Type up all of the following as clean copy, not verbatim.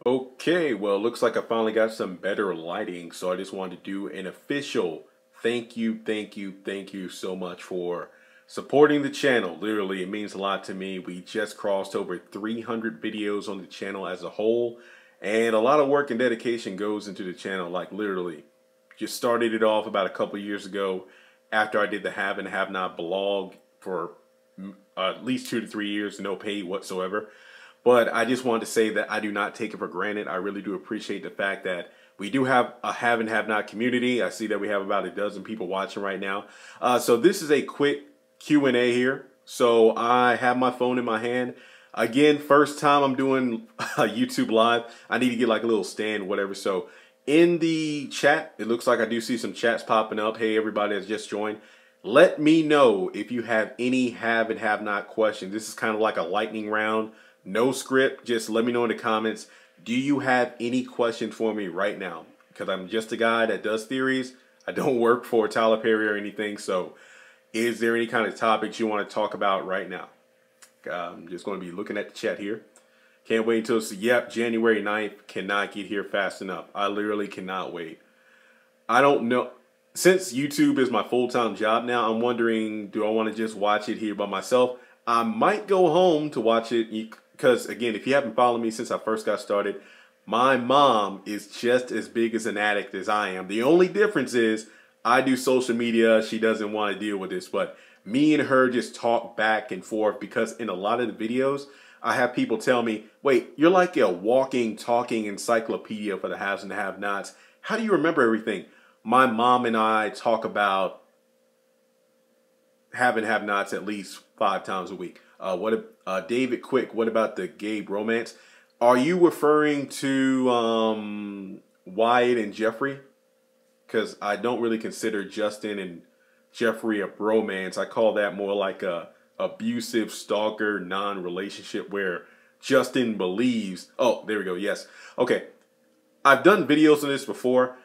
Okay, well, looks like I finally got some better lighting, so I just wanted to do an official thank you so much for supporting the channel. Literally, it means a lot to me. We just crossed over 300 videos on the channel as a whole, and a lot of work and dedication goes into the channel. Like, literally, just started it off about a couple years ago after I did the Have and Have Not blog for at least 2 to 3 years, no pay whatsoever. But I just wanted to say that I do not take it for granted. I really do appreciate the fact that we do have a have and have not community. I see that we have about a dozen people watching right now. So this is a quick Q&A here. So I have my phone in my hand. Again, first time I'm doing YouTube live. I need to get like a little stand, whatever. So in the chat, it looks like I do see some chats popping up. Hey, everybody that's just joined. Let me know if you have any have and have not questions. This is kind of like a lightning round. No script, just let me know in the comments. Do you have any questions for me right now? Because I'm just a guy that does theories. I don't work for Tyler Perry or anything. So is there any kind of topics you want to talk about right now? I'm just going to be looking at the chat here. Can't wait until it's, yep, January 9th. Cannot get here fast enough. I literally cannot wait. I don't know. Since YouTube is my full-time job now, I'm wondering, do I want to just watch it here by myself? I might go home to watch it. Because, again, if you haven't followed me since I first got started, my mom is just as big as an addict as I am. The only difference is I do social media. She doesn't want to deal with this. But me and her just talk back and forth because in a lot of the videos, I have people tell me, wait, you're like a walking, talking encyclopedia for the haves and the have-nots. How do you remember everything? My mom and I talk about have and have-nots at least 5 times a week. David Quick, what about the gay bromance? Are you referring to Wyatt and Jeffrey? Because I don't really consider Justin and Jeffrey a bromance. I call that more like a abusive stalker non-relationship where Justin believes. Oh, there we go. Yes. Okay. I've done videos on this before.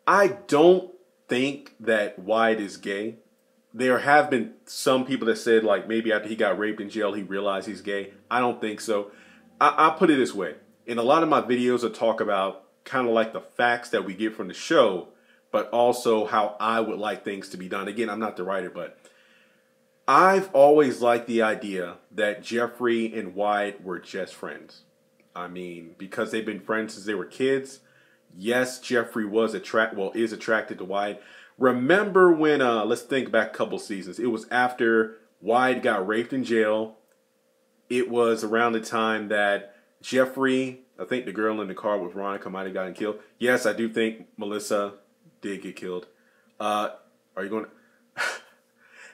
I don't think that Wyatt is gay. There have been some people that said, like, maybe after he got raped in jail, he realized he's gay. I don't think so. I'll put it this way. In a lot of my videos, I talk about kind of like the facts that we get from the show, but also how I would like things to be done. Again, I'm not the writer, but I've always liked the idea that Jeffrey and Wyatt were just friends. I mean, because they've been friends since they were kids. Yes, Jeffrey is attracted to Wyatt. Remember when, let's think back a couple seasons. It was after Wyatt got raped in jail. It was around the time that Jeffrey, I think the girl in the car with Veronica might have gotten killed. Yes, I do think Melissa did get killed. Are you going to...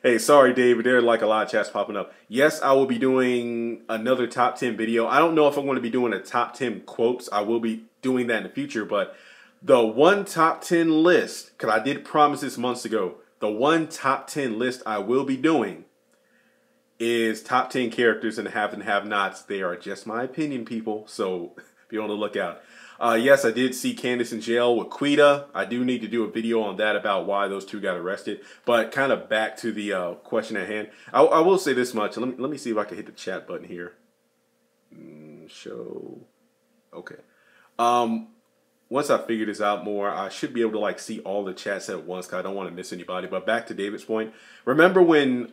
Hey, sorry, David. There are like a lot of chats popping up. Yes, I will be doing another top 10 video. I don't know if I'm going to be doing a top 10 quotes. I will be doing that in the future, but the one top 10 list, because I did promise this months ago, the one top 10 list I will be doing is top 10 characters in the have and have nots. They are just my opinion, people, so be on the lookout. Yes, I did see Candace in jail with Quita. I do need to do a video on that about why those two got arrested. But kind of back to the question at hand. I will say this much. Let me see if I can hit the chat button here. Show. Okay. Once I figure this out more, I should be able to like see all the chats at once because I don't want to miss anybody. But back to David's point. Remember when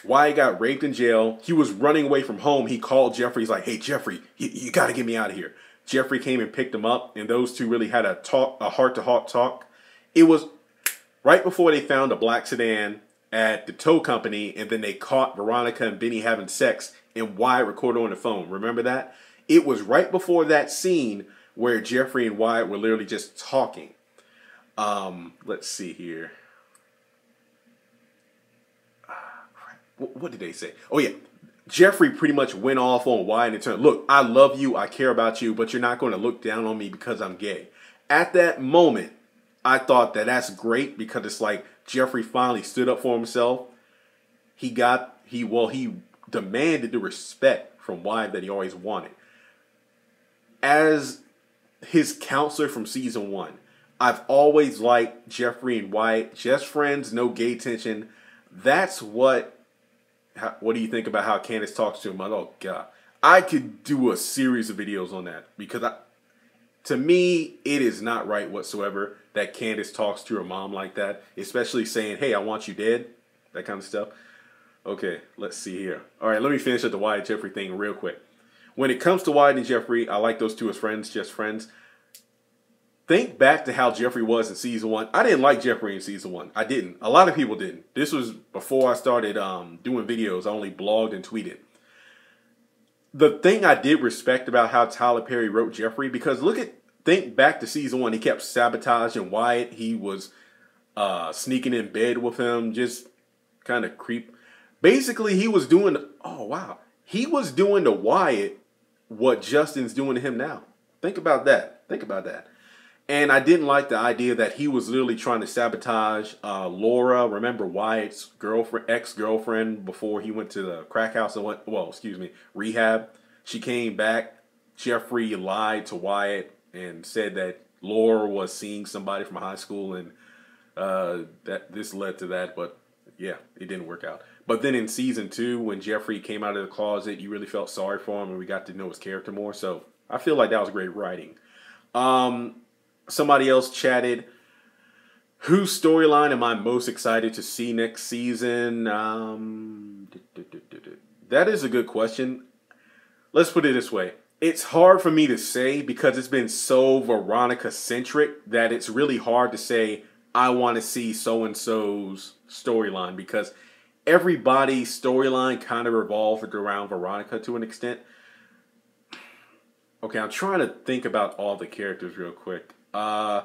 Wyatt got raped in jail? He was running away from home. He called Jeffrey. He's like, hey, Jeffrey, you got to get me out of here. Jeffrey came and picked him up, and those two really had a heart-to-heart talk. It was right before they found a black sedan at the tow company, and then they caught Veronica and Benny having sex, and Wyatt recorded on the phone. Remember that? It was right before that scene where Jeffrey and Wyatt were literally just talking. Let's see here. What did they say? Oh, yeah. Jeffrey pretty much went off on Wyatt and turned, look, I love you, I care about you, but you're not going to look down on me because I'm gay. At that moment, I thought that that's great because it's like Jeffrey finally stood up for himself. He demanded the respect from Wyatt that he always wanted. As his counselor from season 1, I've always liked Jeffrey and Wyatt, just friends, no gay tension. That's what do you think about how Candace talks to him? Oh, God. I could do a series of videos on that because to me, it is not right whatsoever that Candace talks to her mom like that, especially saying, "Hey, I want you dead," that kind of stuff. Okay, let's see here. All right, let me finish up the Wyatt and Jeffrey thing real quick. When it comes to Wyatt and Jeffrey, I like those two as friends, just friends. Think back to how Jeffrey was in season 1. I didn't like Jeffrey in season 1. I didn't. A lot of people didn't. This was before I started doing videos. I only blogged and tweeted. The thing I did respect about how Tyler Perry wrote Jeffrey, because think back to season 1. He kept sabotaging Wyatt. He was sneaking in bed with him, just kind of creep. Basically, he was doing, oh wow, he was doing to Wyatt what Justin's doing to him now. Think about that. Think about that. And I didn't like the idea that he was literally trying to sabotage Laura. Remember Wyatt's girlfriend, ex-girlfriend, before he went to the crack house and rehab. She came back. Jeffrey lied to Wyatt and said that Laura was seeing somebody from high school, and that this led to that. But yeah, it didn't work out. But then in season 2, when Jeffrey came out of the closet, you really felt sorry for him, and we got to know his character more. So I feel like that was great writing. Somebody else chatted, whose storyline am I most excited to see next season? That is a good question. Let's put it this way. It's hard for me to say because it's been so Veronica-centric that it's really hard to say I want to see so-and-so's storyline, because everybody's storyline kind of revolved around Veronica to an extent. Okay, I'm trying to think about all the characters real quick. Off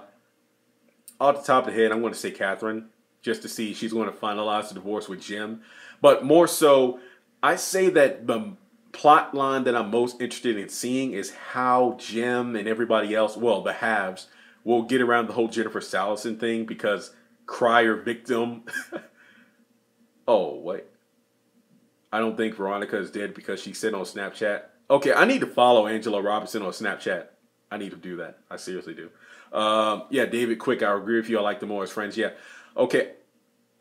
the top of the head, I'm going to say Catherine, just to see if she's going to finalize the divorce with Jim. But more so, I say that the plot line that I'm most interested in seeing is how Jim and everybody else, well, the halves, will get around the whole Jennifer Salison thing, because crier victim. Oh, wait. I don't think Veronica is dead because she said on Snapchat. Okay, I need to follow Angela Robinson on Snapchat. I need to do that. I seriously do. Yeah, David Quick, I agree with you. I like them more as friends. Yeah. Okay.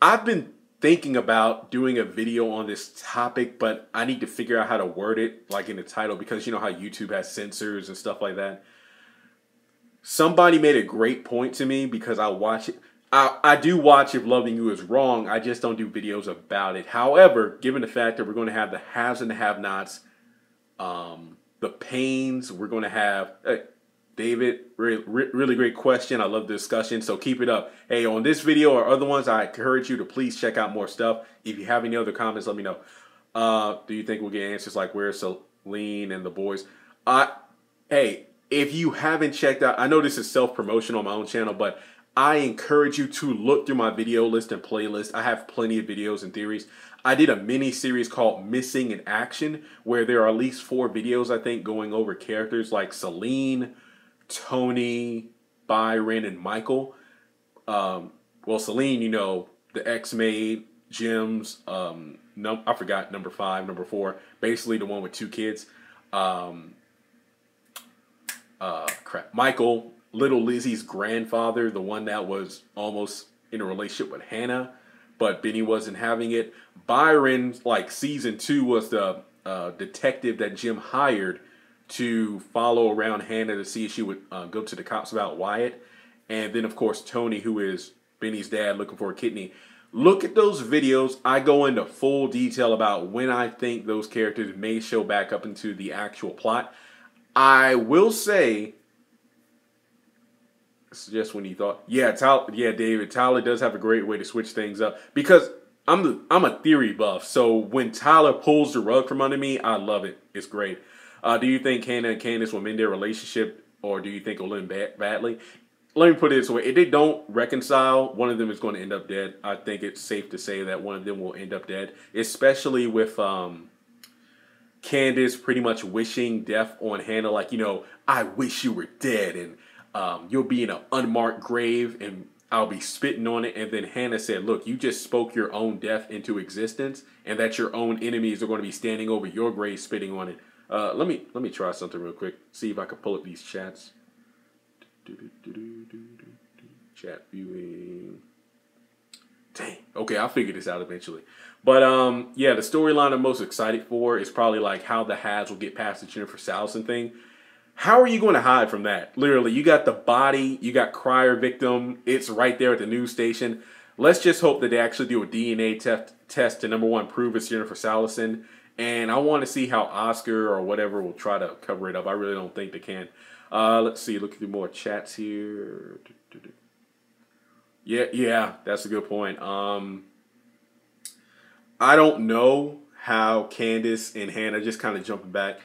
I've been thinking about doing a video on this topic, but I need to figure out how to word it, like in the title, because you know how YouTube has censors and stuff like that. Somebody made a great point to me, because I watch it. I do watch If Loving You Is Wrong. I just don't do videos about it. However, given the fact that we're going to have the haves and the have-nots, the pains, we're going to have... David, really great question. I love the discussion, so keep it up. Hey, on this video or other ones, I encourage you to please check out more stuff. If you have any other comments, let me know. Do you think we'll get answers like where's Celine and the boys? Hey, if you haven't checked out, I know this is self-promotion on my own channel, but I encourage you to look through my video list and playlist. I have plenty of videos and theories. I did a mini series called Missing in Action, where there are at least 4 videos, I think, going over characters like Celine, Tony, Byron, and Michael. Well, Celine, you know, the ex-maid, Jim's, I forgot number 5, number 4, basically the one with 2 kids. Michael, little Lizzie's grandfather, the one that was almost in a relationship with Hannah, but Benny wasn't having it. Byron, like season 2, was the detective that Jim hired to follow around Hannah to see if she would go to the cops about Wyatt. And then, of course, Tony, who is Benny's dad looking for a kidney. Look at those videos. I go into full detail about when I think those characters may show back up into the actual plot. I will say, it's just when you thought, yeah, David, Tyler does have a great way to switch things up, because I'm a theory buff. So when Tyler pulls the rug from under me, I love it. It's great. Do you think Hannah and Candace will mend their relationship, or do you think it'll end badly? Let me put it this way. If they don't reconcile, one of them is going to end up dead. I think it's safe to say that one of them will end up dead, especially with Candace pretty much wishing death on Hannah. Like, you know, I wish you were dead, and you'll be in an unmarked grave, and I'll be spitting on it. And then Hannah said, look, you just spoke your own death into existence, and that your own enemies are going to be standing over your grave spitting on it. Let me try something real quick. See if I can pull up these chats. Chat viewing. Dang. Okay, I'll figure this out eventually. But yeah, the storyline I'm most excited for is probably like how the HAHNs will get past the Jennifer Salison thing. How are you going to hide from that? Literally, you got the body, you got crier victim. It's right there at the news station. Let's just hope that they actually do a DNA test to, number one, prove it's Jennifer Salison. And I want to see how Oscar or whatever will try to cover it up. I really don't think they can. Let's see. Look through more chats here. Yeah, that's a good point. I don't know how Candace and Hannah, just kind of jumping back,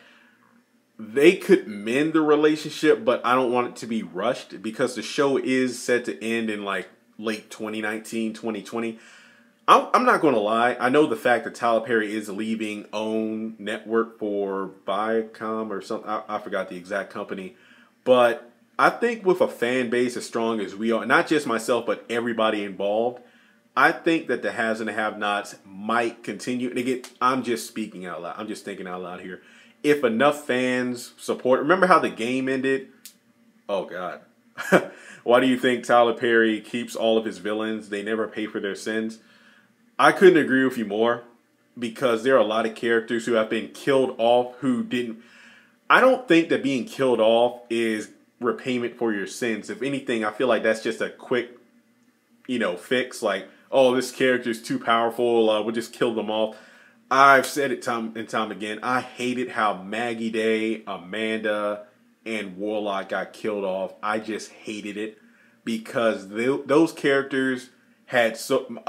they could mend the relationship, but I don't want it to be rushed because the show is set to end in like late 2019, 2020. I'm not going to lie. I know the fact that Tyler Perry is leaving OWN network for Viacom or something. I forgot the exact company. But I think with a fan base as strong as we are, not just myself, but everybody involved, I think that the haves and the have-nots might continue. And again, I'm just speaking out loud. I'm just thinking out loud here. If enough fans support, remember how the game ended? Oh, God. Why do you think Tyler Perry keeps all of his villains? They never pay for their sins. I couldn't agree with you more because there are a lot of characters who have been killed off who didn't. I don't think that being killed off is repayment for your sins. If anything, I feel like that's just a quick, fix. Like, oh, this character is too powerful. We'll just kill them off. I've said it time and time again. I hated how Maggie Day, Amanda, and Warlock got killed off. I just hated it because those characters had so...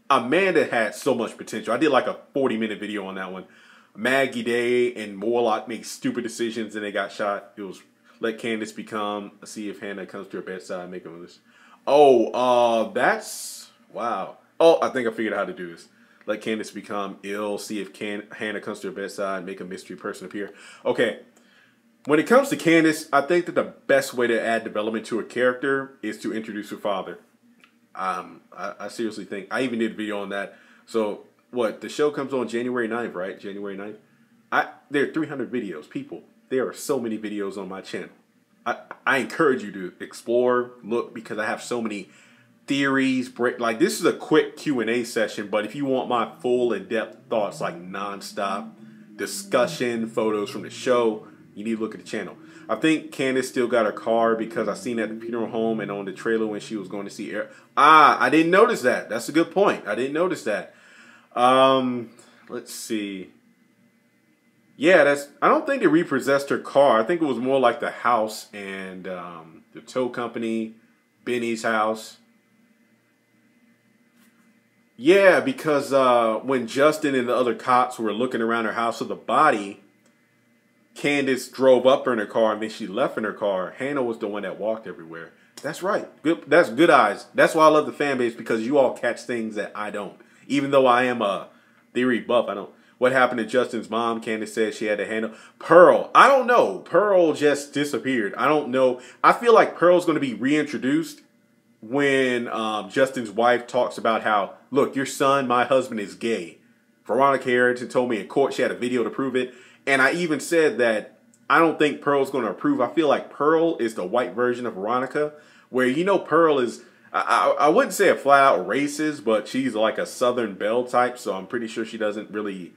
Amanda had so much potential. I did like a 40-minute video on that one. Maggie Day and Warlock make stupid decisions and they got shot. It was let Candace become, see if Hannah comes to her bedside, make them this. Oh, that's... Wow. Oh, I think I figured out how to do this. Let Candace become ill, see if Hannah comes to her bedside, make a mystery person appear. Okay. When it comes to Candace, I think that the best way to add development to a character is to introduce her father. I seriously think, I even did a video on that. So, what, the show comes on January 9th, right? January 9th? There are 300 videos. People, there are so many videos on my channel. I encourage you to explore, look, because I have so many theories, like this is a quick Q&A session, but if you want my full in-depth thoughts, like non-stop discussion, photos from the show, you need to look at the channel. I think Candace still got her car because I seen at the funeral home and on the trailer when she was going to see Eric. I didn't notice that. That's a good point. I didn't notice that. Let's see. Yeah, I don't think they repossessed her car. I think it was more like the house and the tow company, Benny's house. Yeah, because when Justin and the other cops were looking around her house for the body, Candace drove up in her car and then she left in her car. Hannah was the one that walked everywhere. That's right. Good. That's good eyes. That's why I love the fan base, because you all catch things that I don't. Even though I am a theory buff, I don't. What happened to Justin's mom? Candace said she had to handle. Pearl. I don't know. Pearl just disappeared. I don't know. I feel like Pearl's going to be reintroduced when Justin's wife talks about how, look, your son, my husband, is gay. Veronica Harrington told me in court she had a video to prove it. And I even said that I don't think Pearl's going to approve. I feel like Pearl is the white version of Veronica, where, Pearl is, I wouldn't say a flat-out racist, but she's like a Southern Belle type, so I'm pretty sure she doesn't really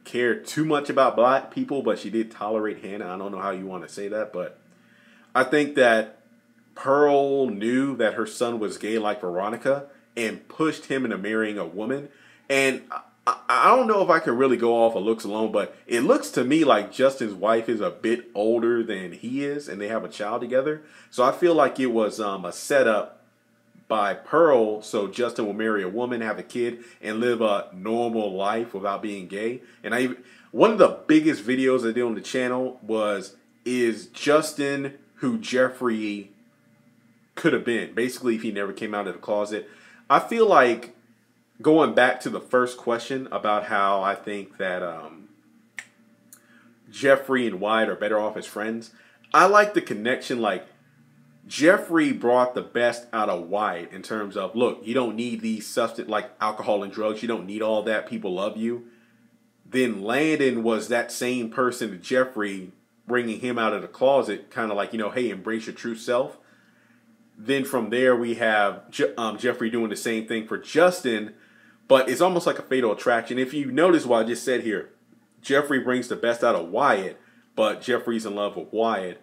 care too much about black people, but she did tolerate Hannah. I don't know how you want to say that, but I think that Pearl knew that her son was gay like Veronica and pushed him into marrying a woman. And I don't know if I can really go off of looks alone, but it looks to me like Justin's wife is a bit older than he is, and they have a child together. So I feel like it was a setup by Pearl so Justin will marry a woman, have a kid, and live a normal life without being gay. And one of the biggest videos I did on the channel is Justin who Jeffrey could have been. Basically, if he never came out of the closet. I feel like, going back to the first question about how I think that Jeffrey and Wyatt are better off as friends, I like the connection. Like, Jeffrey brought the best out of Wyatt in terms of, look, you don't need these substance like alcohol and drugs. You don't need all that. People love you. Then Landon was that same person to Jeffrey, bringing him out of the closet, kind of like, hey, embrace your true self. Then from there, we have Jeffrey doing the same thing for Justin. But it's almost like a fatal attraction. If you notice what I just said here, Jeffrey brings the best out of Wyatt, but Jeffrey's in love with Wyatt.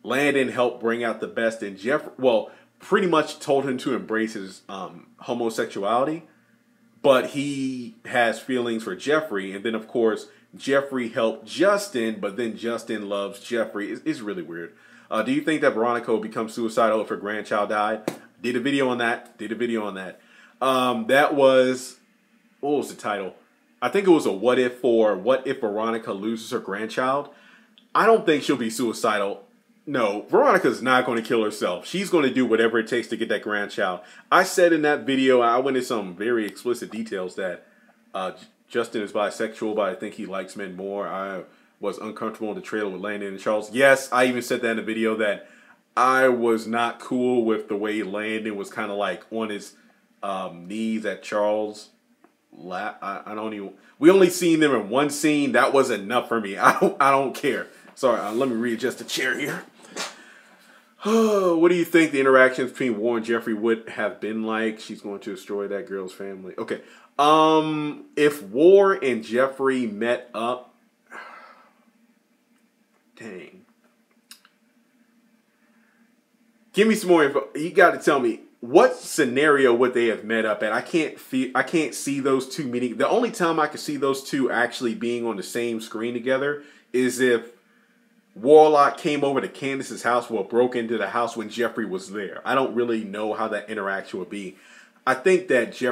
Landon helped bring out the best in Jeffrey. Well, pretty much told him to embrace his homosexuality. But he has feelings for Jeffrey. And then, of course, Jeffrey helped Justin, but then Justin loves Jeffrey. It's really weird. Do you think that Veronica will become suicidal if her grandchild died? Did a video on that. That was, what was the title? I think it was a what if Veronica loses her grandchild. I don't think she'll be suicidal. No, Veronica's not going to kill herself. She's going to do whatever it takes to get that grandchild. I said in that video, I went into some very explicit details that Justin is bisexual, but I think he likes men more. I was uncomfortable in the trailer with Landon and Charles. Yes, I even said that in the video that I was not cool with the way Landon was kind of like on his knees at Charles' lap. I don't even. We only seen them in one scene. That was enough for me. I don't care. Sorry, let me readjust the chair here. What do you think the interactions between War and Jeffrey would have been like? She's going to destroy that girl's family. Okay. If War and Jeffrey met up, dang. Give me some more info. You got to tell me, what scenario would they have met up at? I can't see those two meeting. The only time I can see those two actually being on the same screen together is if Warlock came over to Candace's house, broke into the house when Jeffrey was there. I don't really know how that interaction would be. I think that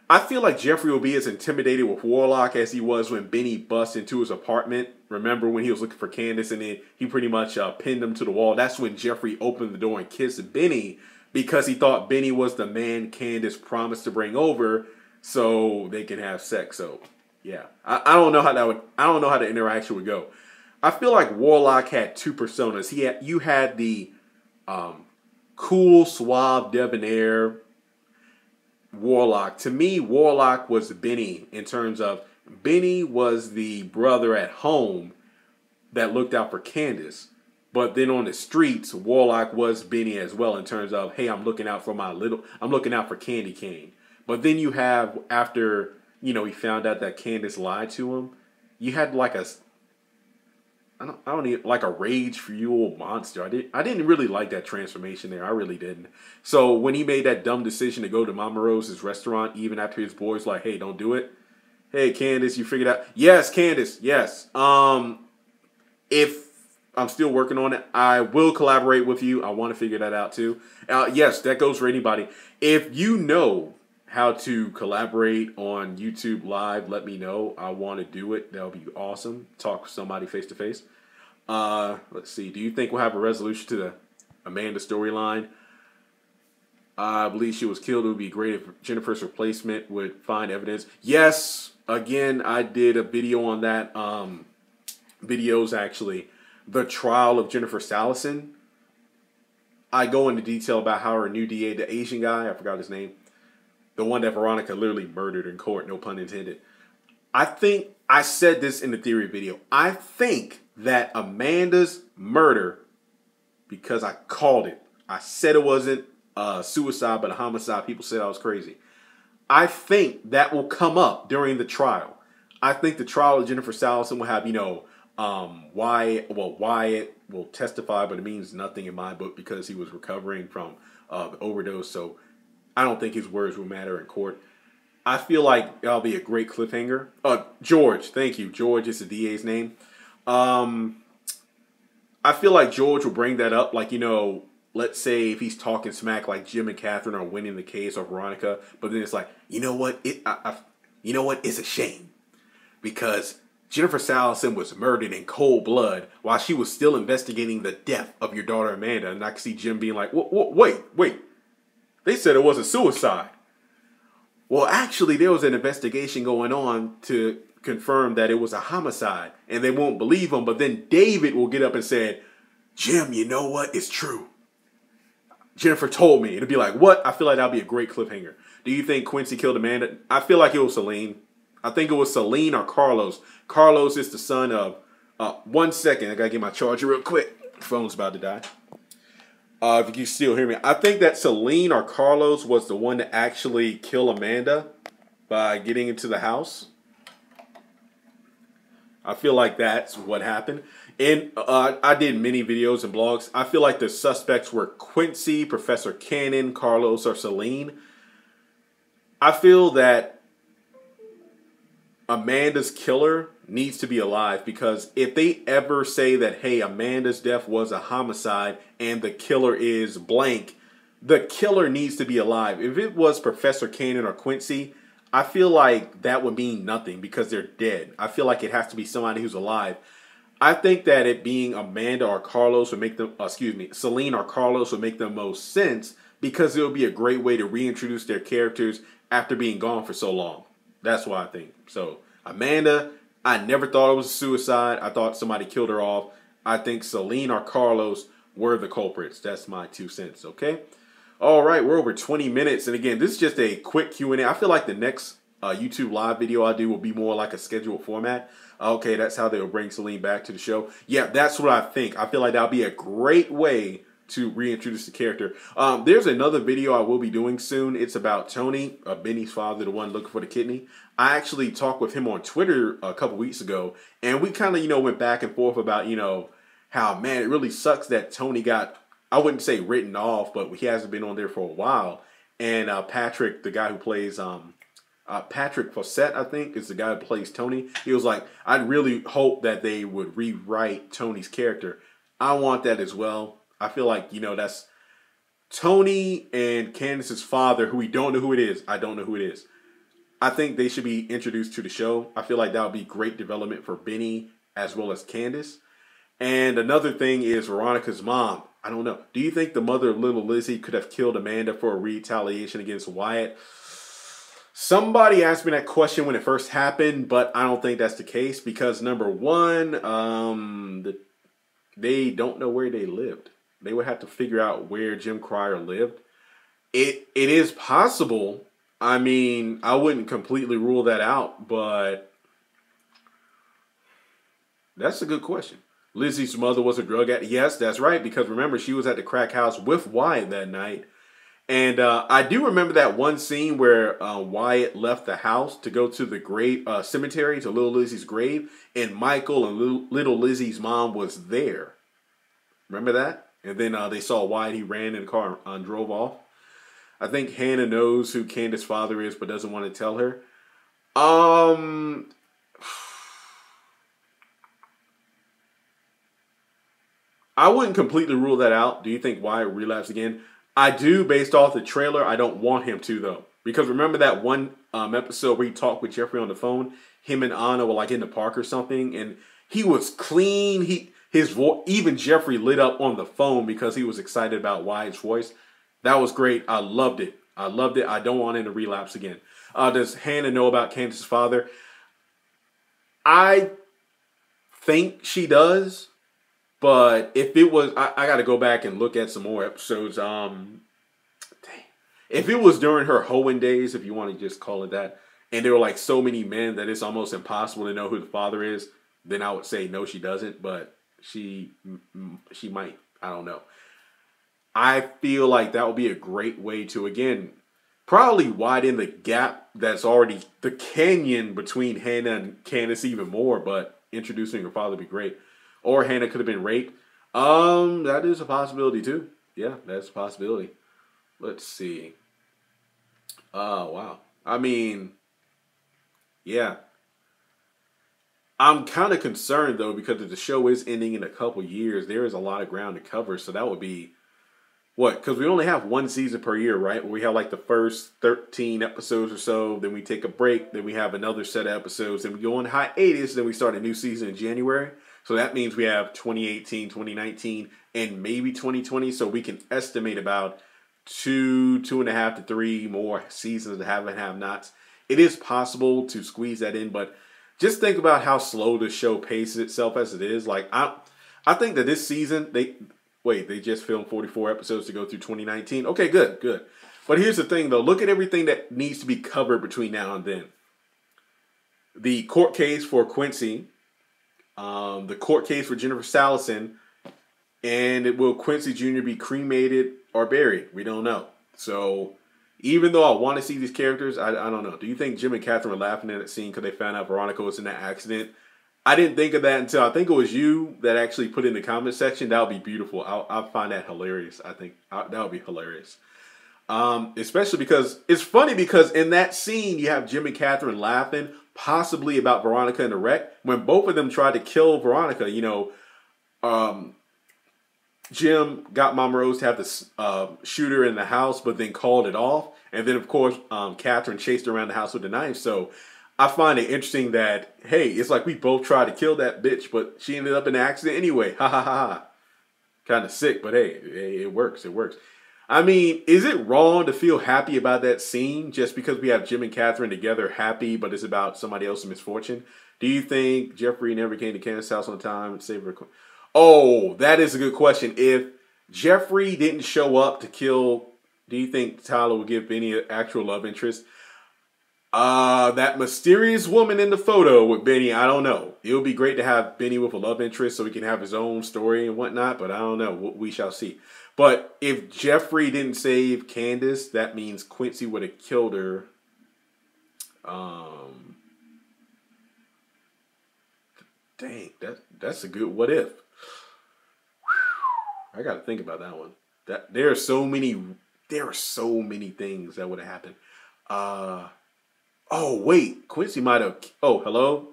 I feel like Jeffrey will be as intimidated with Warlock as he was when Benny bust into his apartment. Remember when he was looking for Candace and then he pretty much pinned him to the wall? That's when Jeffrey opened the door and kissed Benny because he thought Benny was the man Candace promised to bring over so they can have sex. So yeah, I don't know how the interaction would go. I feel like Warlock had two personas. You had the cool, suave, debonair Warlock. To me, Warlock was Benny in terms of Benny was the brother at home that looked out for Candace. But then on the streets, Warlock was Benny as well in terms of, hey, I'm looking out for Candy Cane. But then you have, after, he found out that Candace lied to him, you had like like a rage-fueled monster. I didn't really like that transformation there. I really didn't. So when he made that dumb decision to go to Mama Rose's restaurant, even after his boys like, hey, don't do it. Hey, Candace, you figured out? Yes, Candace, yes. If I'm still working on it, I will collaborate with you. I want to figure that out too. Yes, that goes for anybody. If you know how to collaborate on YouTube Live, let me know. I want to do it. That'll be awesome. Talk with somebody face to face. Let's see. Do you think we'll have a resolution to the Amanda storyline? I believe she was killed. It would be great if Jennifer's replacement would find evidence. Yes. Again, I did a video on that. Videos actually. The trial of Jennifer Salison. I go into detail about how her new DA, the Asian guy, I forgot his name, the one that Veronica literally murdered in court, no pun intended. I think I said this in the theory video. I think that Amanda's murder, because I called it. I said it wasn't a suicide, but a homicide. People said I was crazy. I think that will come up during the trial. I think the trial of Jennifer Salison will have, Wyatt will testify, but it means nothing in my book because he was recovering from the overdose. So I don't think his words will matter in court. I feel like that'll be a great cliffhanger. George, thank you. George is the DA's name. I feel like George will bring that up. Like, let's say if he's talking smack, like Jim and Catherine are winning the case or Veronica, but then it's like, it's a shame because Jennifer Salison was murdered in cold blood while she was still investigating the death of your daughter Amanda. And I can see Jim being like, wait. They said it was a suicide. Well, actually, there was an investigation going on to confirm that it was a homicide. And they won't believe him. But then David will get up and say, Jim, you know what? It's true. Jennifer told me. It'll be like, what? I feel like that'll be a great cliffhanger. Do you think Quincy killed Amanda? I feel like it was Celine. I think it was Celine or Carlos. Carlos is the son of... 1 second. I got to get my charger real quick. Phone's about to die. If you can still hear me, I think that Celine or Carlos was the one to actually kill Amanda by getting into the house. I feel like that's what happened. And I did many videos and blogs. I feel like the suspects were Quincy, Professor Cannon, Carlos, or Celine. I feel that Amanda's killer needs to be alive, because if they ever say that, hey, Amanda's death was a homicide and the killer is blank, the killer needs to be alive. If it was Professor Cannon or Quincy, I feel like that would mean nothing because they're dead. I feel like it has to be somebody who's alive. I think that it being Amanda or Carlos would make them, Celine or Carlos would make the most sense, because it would be a great way to reintroduce their characters after being gone for so long. That's what I think. So Amanda, I never thought it was a suicide. I thought somebody killed her off. I think Celine or Carlos were the culprits. That's my 2 cents, okay? All right, we're over 20 minutes. And again, this is just a quick Q&A. I feel like the next YouTube live video I do will be more like a scheduled format. Okay, that's how they'll bring Celine back to the show. Yeah, that's what I think. I feel like that'll be a great way to reintroduce the character. There's another video I will be doing soon. It's about Tony, Benny's father, the one looking for the kidney. I actually talked with him on Twitter a couple weeks ago, and we kind of, went back and forth about, how, man, it really sucks that Tony got, I wouldn't say written off, but he hasn't been on there for a while. And Patrick, the guy who plays, Patrick Fawcett, I think, is the guy who plays Tony. He was like, I really hope that they would rewrite Tony's character. I want that as well. I feel like, that's Tony and Candace's father, who we don't know who it is. I don't know who it is. I think they should be introduced to the show. I feel like that would be great development for Benny as well as Candace. And another thing is Veronica's mom. I don't know. Do you think the mother of little Lizzie could have killed Amanda for a retaliation against Wyatt? Somebody asked me that question when it first happened, but I don't think that's the case, because number one, they don't know where they lived. They would have to figure out where Jim Cryer lived. It is possible. I mean, I wouldn't completely rule that out, but that's a good question. Lizzie's mother was a drug addict. Yes, that's right, because remember, she was at the crack house with Wyatt that night. And I do remember that one scene where Wyatt left the house to go to the grave cemetery, to little Lizzie's grave, and Michael and little Lizzie's mom was there. Remember that? And then they saw Wyatt. He ran in the car and drove off. I think Hannah knows who Candace's father is, but doesn't want to tell her. I wouldn't completely rule that out. Do you think Wyatt relapsed again? I do, based off the trailer. I don't want him to, though. Because remember that one episode where he talked with Jeffrey on the phone? Him and Anna were like in the park or something, and he was clean. His voice, even Jeffrey lit up on the phone because he was excited about Wyatt's voice. That was great. I loved it. I loved it. I don't want him to relapse again. Does Hannah know about Candace's father? I think she does. But if it was, I got to go back and look at some more episodes. If it was during her hoeing days, if you want to just call it that, and there were like so many men that it's almost impossible to know who the father is, then I would say no, she doesn't. But she might. I don't know. I feel like that would be a great way to, again, probably widen the gap that's already the canyon between Hannah and Candace even more. But introducing her father would be great. Or Hannah could have been raped. That is a possibility too. Yeah, that's a possibility. Let's see. Oh, wow. I mean, yeah. I'm kind of concerned, though, because if the show is ending in a couple years, there is a lot of ground to cover. So that would be, what? Because we only have one season per year, right? We have like the first 13 episodes or so. Then we take a break. Then we have another set of episodes. Then we go on hiatus. Then we start a new season in January. So that means we have 2018, 2019, and maybe 2020. So we can estimate about 2.5 to 3 more seasons of have and have nots. It is possible to squeeze that in, but just think about how slow the show paces itself as it is. Like I think that this season they just filmed 44 episodes to go through 2019. Okay, good. But here's the thing, though. Look at everything that needs to be covered between now and then. The court case for Quincy. The court case for Jennifer Salison, And will Quincy Jr. be cremated or buried? We don't know. So even though I want to see these characters, I don't know. Do you think Jim and Catherine were laughing at that scene because they found out Veronica was in that accident? I didn't think of that until I think it was you that actually put in the comment section. That would be beautiful. I'll find that hilarious. I think that would be hilarious. Especially because it's funny because in that scene you have Jim and Catherine laughing possibly about Veronica and the wreck when both of them tried to kill Veronica. You know, Jim got Mama Rose to have the shooter in the house, but then called it off. And then, of course, Catherine chased around the house with a knife. So I find it interesting that, hey, it's like we both tried to kill that bitch, but she ended up in an accident anyway. Ha ha ha ha. Kind of sick, but hey, it works. It works. I mean, is it wrong to feel happy about that scene just because we have Jim and Catherine together happy, but it's about somebody else's misfortune? Do you think Jeffrey never came to Candace's house on time to save her? Oh, that is a good question. If Jeffrey didn't show up to kill, do you think Tyler would give Benny an actual love interest? That mysterious woman in the photo with Benny, I don't know. It would be great to have Benny with a love interest so he can have his own story and whatnot, but I don't know. We shall see. But if Jeffrey didn't save Candace, that means Quincy would have killed her. Dang, that's a good what if. I got to think about that one. There are so many things that would have happened. Oh wait, Quincy might have. Oh, hello.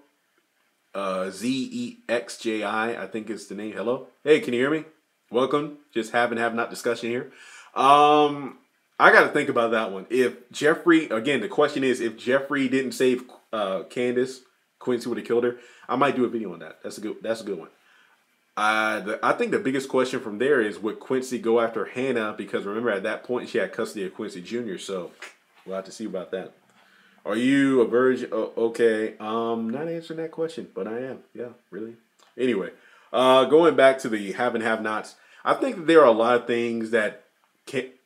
ZEXJI, I think is the name. Hello. Hey, can you hear me? Welcome. Just have not discussion here. I got to think about that one. If Jeffrey, again, the question is, if Jeffrey didn't save Candace, Quincy would have killed her. I might do a video on that. That's a good one. I think the biggest question from there is, would Quincy go after Hannah? Because remember, at that point, she had custody of Quincy Jr., so we'll have to see about that. Are you a virgin? Oh, okay. Not answering that question, but I am. Yeah, really. Anyway, going back to the have and have-nots, I think that there are a lot of things that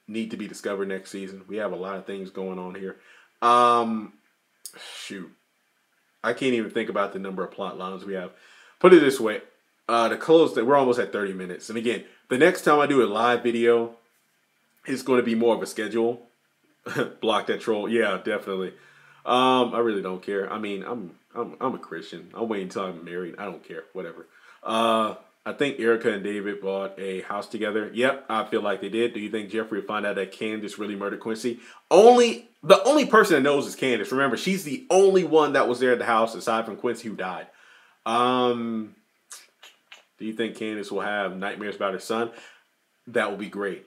need to be discovered next season. We have a lot of things going on here. Shoot. I can't even think about the number of plot lines we have. Put it this way. To close that, we're almost at 30 minutes. And again, the next time I do a live video, it's going to be more of a schedule. Block that troll. Yeah, definitely. I really don't care. I mean, I'm a Christian. I'm waiting until I'm married. I don't care. Whatever. I think Erica and David bought a house together. Yep, I feel like they did. Do you think Jeffrey will find out that Candace really murdered Quincy? The only person that knows is Candace. Remember, she's the only one that was there at the house aside from Quincy who died. Do you think Candace will have nightmares about her son? That would be great.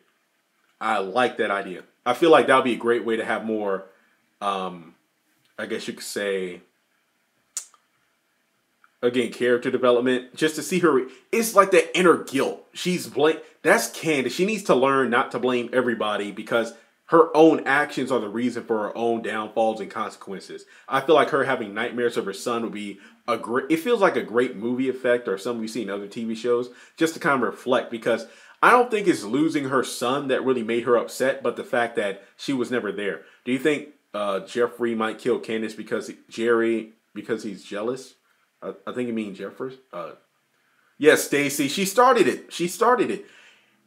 I like that idea. I feel like that would be a great way to have more, I guess you could say, again, character development. Just to see her. It's like that inner guilt. That's Candace. She needs to learn not to blame everybody because her own actions are the reason for her own downfalls and consequences. I feel like her having nightmares of her son would be it feels like a great movie effect or something we see in other TV shows just to kind of reflect, because I don't think it's losing her son that really made her upset, but the fact that she was never there. Do you think Jeffrey might kill Candace because he's jealous? I think you mean Jeffers. Yes, Stacy. She started it.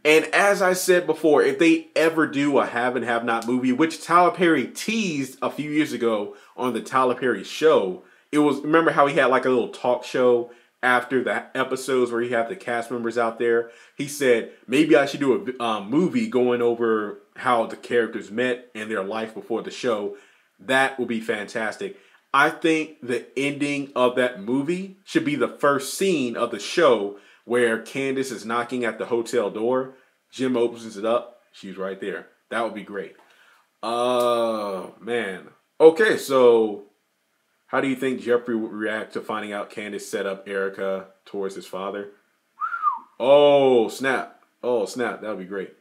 And as I said before, if they ever do a have and have not movie, which Tyler Perry teased a few years ago on the Tyler Perry show, remember how he had like a little talk show after the episodes where he had the cast members out there? He said, maybe I should do a movie going over how the characters met and their life before the show. That would be fantastic. I think the ending of that movie should be the first scene of the show where Candace is knocking at the hotel door. Jim opens it up. She's right there. That would be great. Man. Okay, so how do you think Jeffrey would react to finding out Candace set up Erica towards his father? Oh, snap. That would be great.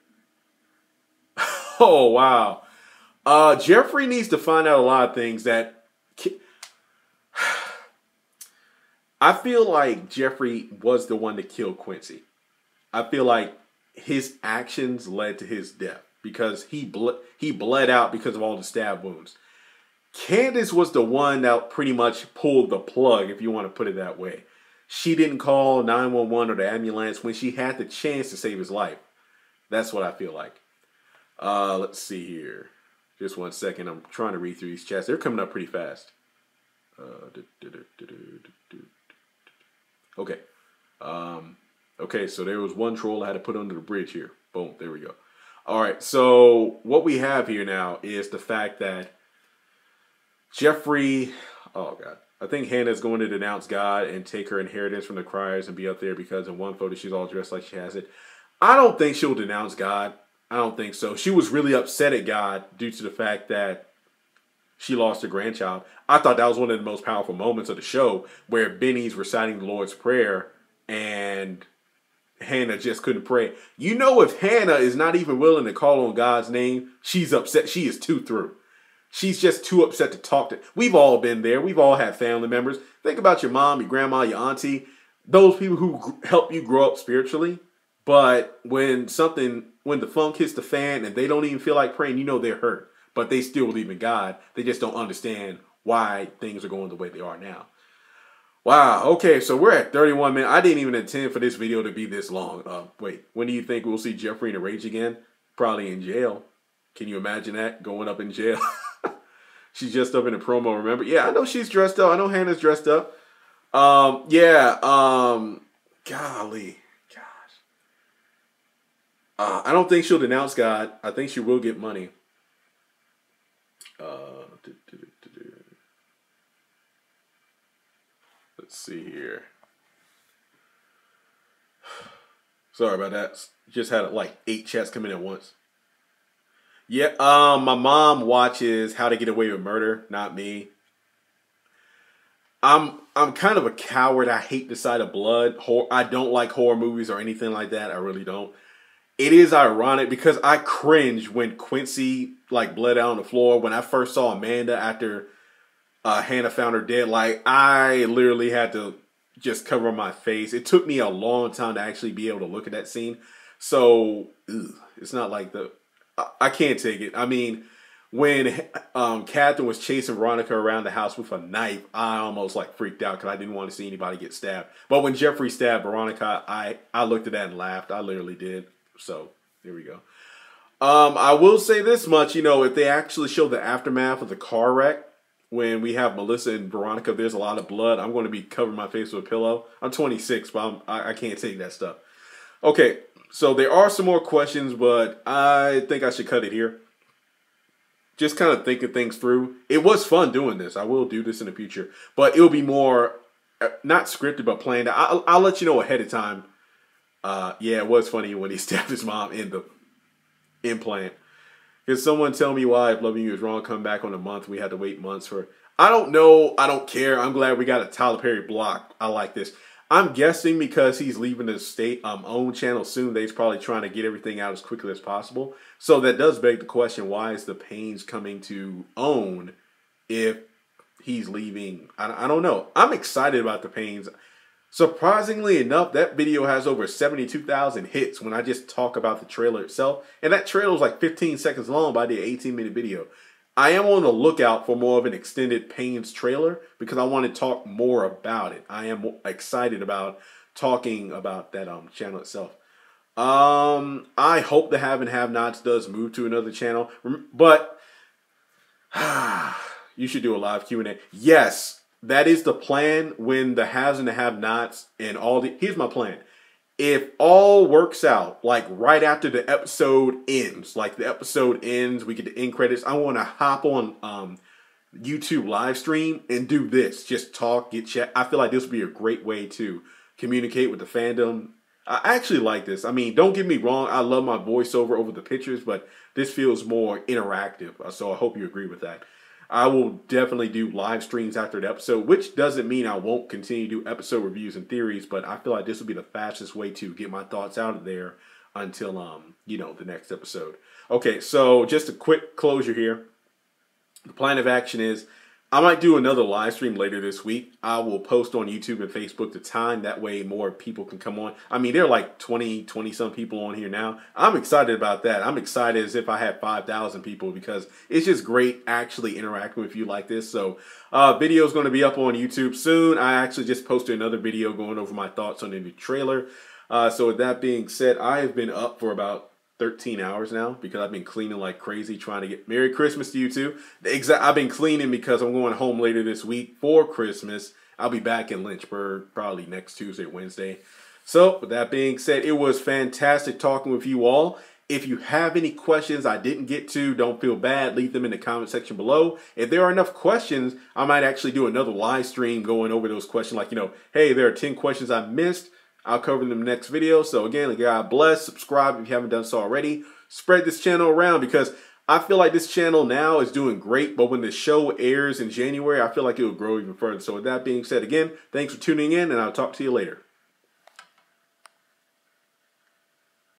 Oh, wow. Jeffrey needs to find out a lot of things that... I feel like Jeffrey was the one to kill Quincy. I feel like his actions led to his death because he bled out because of all the stab wounds. Candace was the one that pretty much pulled the plug, if you want to put it that way. she didn't call 911 or the ambulance when she had the chance to save his life. That's what I feel like. Let's see here. Just one second. I'm trying to read through these chats. They're coming up pretty fast. Okay. Okay, so there was one troll I had to put under the bridge here. Boom, there we go. All right, so what we have here now is the fact that Jeffrey, oh God, I think Hannah's going to denounce God and take her inheritance from the criers and be up there because in one photo she's all dressed like she has it. I don't think she'll denounce God. I don't think so. She was really upset at God due to the fact that she lost her grandchild. I thought that was one of the most powerful moments of the show where Benny's reciting the Lord's Prayer and Hannah just couldn't pray. You know, if Hannah is not even willing to call on God's name, she's upset. She is too through. She's just too upset to talk to. We've all been there. We've all had family members. Think about your mom, your grandma, your auntie, those people who help you grow up spiritually. But when the funk hits the fan and they don't even feel like praying, you know they're hurt. But they still believe in God. They just don't understand why things are going the way they are now. Wow. Okay, so we're at 31 minutes. I didn't even intend for this video to be this long. Wait, when do you think we'll see Jeffrey in a rage again? Probably in jail. Can you imagine that? Going up in jail. She's just up in a promo, remember? Yeah, I know she's dressed up. I know Hannah's dressed up. Yeah. Golly. Gosh. I don't think she'll denounce God. I think she will get money. Let's see here. Sorry about that. Just had like 8 chats come in at once. Yeah, my mom watches How to Get Away with Murder, not me. I'm kind of a coward. I hate the sight of blood. I don't like horror movies or anything like that. I really don't. It is ironic because I cringed when Quincy like bled out on the floor. When I first saw Amanda after Hannah found her dead, like I literally had to just cover my face. It took me a long time to actually be able to look at that scene. So it's not like I can't take it. I mean, when Catherine was chasing Veronica around the house with a knife, I almost like freaked out because I didn't want to see anybody get stabbed. But when Jeffrey stabbed Veronica, I looked at that and laughed. I literally did. So here we go. I will say this much, you know, if they actually show the aftermath of the car wreck, when we have Melissa and Veronica, there's a lot of blood. I'm going to be covering my face with a pillow. I'm 26, but I can't take that stuff. Okay, so there are some more questions, but I think I should cut it here. Just kind of thinking things through. It was fun doing this. I will do this in the future, but it'll be more, not scripted, but planned. I'll let you know ahead of time. Yeah, it was funny when he stabbed his mom in the implant. Can someone tell me why if Loving You Is Wrong come back on a month, we had to wait months for... I don't know. I don't care. I'm glad we got a Tyler Perry block. I like this. I'm guessing because he's leaving the state own channel soon, they're probably trying to get everything out as quickly as possible. So that does beg the question, why is the Paynes coming to OWN if he's leaving? I don't know. I'm excited about the Paynes. Surprisingly enough, that video has over 72,000 hits when I just talk about the trailer itself. And that trailer was like 15 seconds long, but I did an 18-minute video. I am on the lookout for more of an extended Paynes trailer because I want to talk more about it. I am excited about talking about that channel itself. I hope the Have and Have-Nots does move to another channel. But you should do a live Q&A. Yes. That is the plan when the haves and the have-nots and all the... Here's my plan. If all works out, like right after the episode ends, we get the end credits, I want to hop on YouTube live stream and do this. Just talk, get chat. I feel like this would be a great way to communicate with the fandom. I actually like this. I mean, don't get me wrong. I love my voiceover over the pictures, but this feels more interactive. So I hope you agree with that. I will definitely do live streams after the episode, which doesn't mean I won't continue to do episode reviews and theories, but I feel like this will be the fastest way to get my thoughts out of there until, you know, the next episode. Okay, so just a quick closure here. The plan of action is I might do another live stream later this week. I will post on YouTube and Facebook the time. That way more people can come on. I mean, there are like 20 some people on here now. I'm excited about that. I'm excited as if I had 5,000 people because it's just great actually interacting with you like this. So video is going to be up on YouTube soon. I actually just posted another video going over my thoughts on the new trailer. So with that being said, I have been up for about 13 hours now because I've been cleaning like crazy trying to get Merry Christmas to you too. I've been cleaning because I'm going home later this week for Christmas. I'll be back in Lynchburg probably next Tuesday, Wednesday. So with that being said, it was fantastic talking with you all. If you have any questions I didn't get to, don't feel bad. Leave them in the comment section below. If there are enough questions, I might actually do another live stream going over those questions. Like, hey, there are 10 questions I missed. I'll cover them in the next video. So again, God bless. Subscribe if you haven't done so already. Spread this channel around because I feel like this channel now is doing great. But when the show airs in January, I feel like it will grow even further. So with that being said, again, thanks for tuning in and I'll talk to you later.